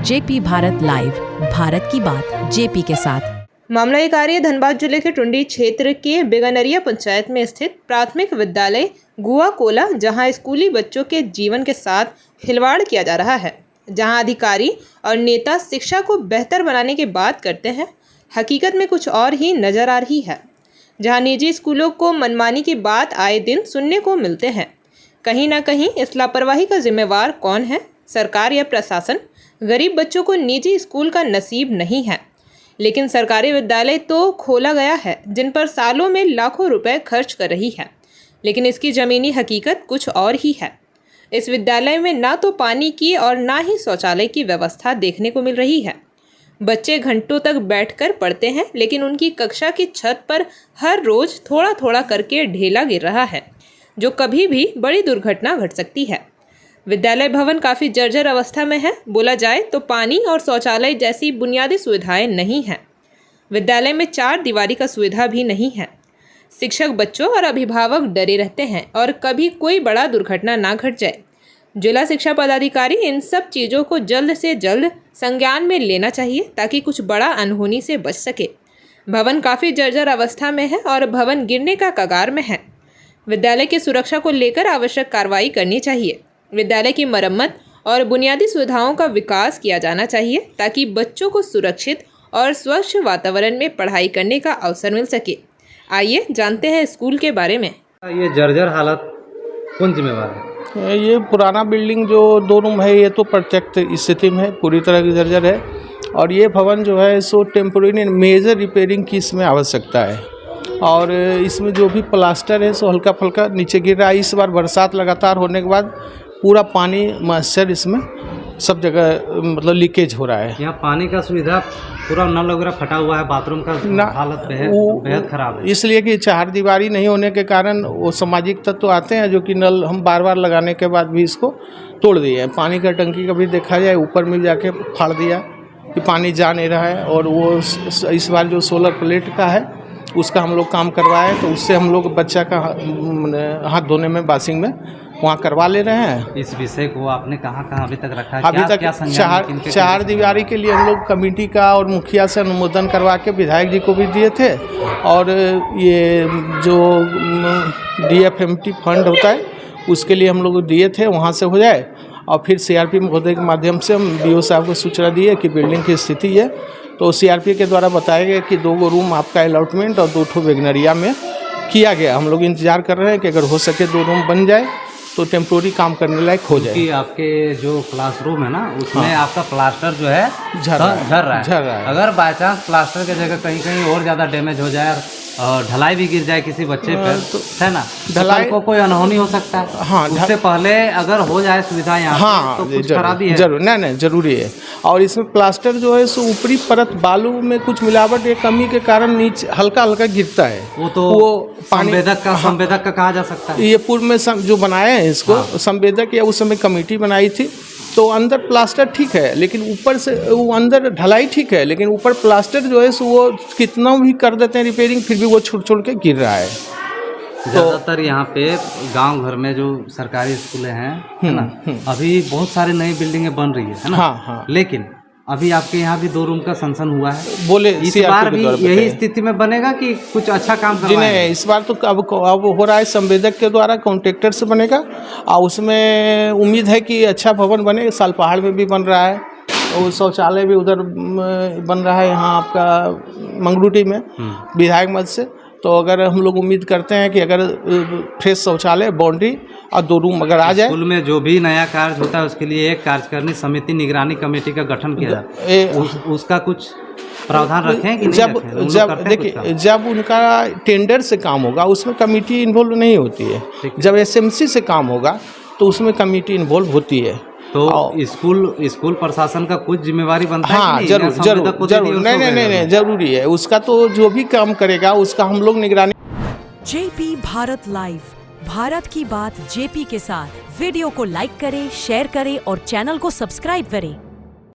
JP Bharat live, Bharat की बात JP के साथ। मामला एक आ रही है धनबाद जिले के टुंडी क्षेत्र के बेगनरिया पंचायत में स्थित प्राथमिक विद्यालय गुआ कोला, जहां स्कूली बच्चों के जीवन के साथ खिलवाड़ किया जा रहा है। जहां अधिकारी और नेता शिक्षा को बेहतर बनाने की बात करते हैं, हकीकत में कुछ और ही नजर आ रही है। जहां निजी स्कूलों को मनमानी की बात आए दिन सुनने को मिलते हैं। कहीं ना कहीं इस लापरवाही का जिम्मेवार कौन है, सरकार या प्रशासन? गरीब बच्चों को निजी स्कूल का नसीब नहीं है, लेकिन सरकारी विद्यालय तो खोला गया है जिन पर सालों में लाखों रुपए खर्च कर रही है। लेकिन इसकी ज़मीनी हकीकत कुछ और ही है। इस विद्यालय में ना तो पानी की और ना ही शौचालय की व्यवस्था देखने को मिल रही है। बच्चे घंटों तक बैठकर पढ़ते हैं, लेकिन उनकी कक्षा की छत पर हर रोज़ थोड़ा थोड़ा करके ढेला गिर रहा है, जो कभी भी बड़ी दुर्घटना घट सकती है। विद्यालय भवन काफ़ी जर्जर अवस्था में है। बोला जाए तो पानी और शौचालय जैसी बुनियादी सुविधाएं नहीं हैं। विद्यालय में 4 दीवारी का सुविधा भी नहीं है। शिक्षक, बच्चों और अभिभावक डरे रहते हैं और कभी कोई बड़ा दुर्घटना ना घट जाए। जिला शिक्षा पदाधिकारी इन सब चीज़ों को जल्द से जल्द संज्ञान में लेना चाहिए, ताकि कुछ बड़ा अनहोनी से बच सके। भवन काफ़ी जर्जर अवस्था में है और भवन गिरने का कगार में है। विद्यालय की सुरक्षा को लेकर आवश्यक कार्रवाई करनी चाहिए। विद्यालय की मरम्मत और बुनियादी सुविधाओं का विकास किया जाना चाहिए, ताकि बच्चों को सुरक्षित और स्वच्छ वातावरण में पढ़ाई करने का अवसर मिल सके। आइए जानते हैं स्कूल के बारे में। ये जर्जर हालत कौन जिम्मेवार है? ये पुराना बिल्डिंग जो 2 रूम है, ये तो प्रत्यक्ष स्थिति में है, पूरी तरह की जर्जर है। और ये भवन जो है सो टेम्पोररी मेजर रिपेयरिंग की इसमें आवश्यकता है। और इसमें जो भी प्लास्टर है सो हल्का फुल्का नीचे गिर रहा है। इस बार बरसात लगातार होने के बाद पूरा पानी मॉइस्चर इसमें सब जगह मतलब लीकेज हो रहा है। यहाँ पानी का सुविधा पूरा नल वगैरह फटा हुआ है, बाथरूम का हालत बेहद खराब है। इसलिए कि 4 दीवारी नहीं होने के कारण वो सामाजिक तत्व आते हैं, जो कि नल हम बार बार लगाने के बाद भी इसको तोड़ दिए हैं। पानी का टंकी का भी देखा जाए ऊपर में जाके फाड़ दिया कि पानी जा नहीं रहा है। और वो इस बार जो सोलर प्लेट का है उसका हम लोग काम करवाए, तो उससे हम लोग बच्चा का हाथ धोने में बासिंग में वहाँ करवा ले रहे हैं। इस विषय को आपने कहाँ अभी तक रखा है? अभी तक 4 दीवारी के लिए हम लोग कमेटी का और मुखिया से अनुमोदन करवा के विधायक जी को भी दिए थे। और ये जो DFMT फंड होता है उसके लिए हम लोग दिए थे, वहाँ से हो जाए। और फिर CRP महोदय के माध्यम से हम BO साहब को सूचना दिए कि बिल्डिंग की स्थिति है, तो CRP के द्वारा बताया गया कि 2 रूम आपका अलॉटमेंट और 2 बेगनरिया में किया गया। हम लोग इंतजार कर रहे हैं कि अगर हो सके 2 रूम बन जाए तो टेम्पोररी काम करने लायक हो जाए। कि आपके जो क्लासरूम है ना, उसमें आपका प्लास्टर जो है झर रहा है। अगर बाय चांस प्लास्टर की जगह कहीं कहीं और ज़्यादा डैमेज हो जाए और ढलाई भी गिर जाए किसी बच्चे पर, तो है ना, ढलाई को कोई अनहोनी हो सकता है। हाँ, उससे पहले अगर हो जाए सुविधा यहाँ, हाँ, तो कुछ खराबी है जरूर नहीं जरूरी है। और इसमें प्लास्टर जो है सो ऊपरी परत बालू में कुछ मिलावट या कमी के कारण नीचे हल्का हल्का गिरता है। वो संवेदक का कहा जा सकता है। ये पूर्व में जो बनाए हैं इसको, हाँ, संवेदक या उस समय कमेटी बनाई थी, तो अंदर प्लास्टर ठीक है, लेकिन ऊपर से वो अंदर ढलाई ठीक है, लेकिन ऊपर प्लास्टर जो है सो वो कितना भी कर देते हैं रिपेयरिंग, फिर भी वो छोड़ के गिर रहा है। ज़्यादातर यहाँ पे गांव घर में जो सरकारी स्कूलें हैं, है ना, अभी बहुत सारी नई बिल्डिंगें बन रही है ना। हाँ। लेकिन अभी आपके यहाँ भी 2 रूम का सैंक्शन हुआ है। बोले इस बार भी यही स्थिति में बनेगा कि कुछ अच्छा काम करवाएंगे? इस बार तो अब हो रहा है संवेदक के द्वारा, कॉन्ट्रैक्टर से बनेगा। और उसमें उम्मीद है कि अच्छा भवन बने। साल पहाड़ में भी बन रहा है और शौचालय भी उधर बन रहा है, यहाँ आपका मंगरूटी में विधायक मत से। तो अगर हम लोग उम्मीद करते हैं कि अगर फ्रेश शौचालय, बाउंड्री और 2 रूम अगर आ जाए। स्कूल में जो भी नया कार्य होता है उसके लिए एक कार्यकारिणी समिति, निगरानी कमेटी का गठन किया जाता है। उसका कुछ प्रावधान रखें कि नहीं? जब देखिए, जब उनका टेंडर से काम होगा उसमें कमेटी इन्वॉल्व नहीं होती है। जब SMC से काम होगा तो उसमें कमेटी इन्वॉल्व होती है। तो स्कूल प्रशासन का कुछ जिम्मेवारी बनता है? हाँ, जरूर नहीं जरूरी है उसका। तो जो भी काम करेगा उसका हम लोग निगरानी। जेपी भारत लाइव, भारत की बात जेपी के साथ। वीडियो को लाइक करें, शेयर करें और चैनल को सब्सक्राइब करें।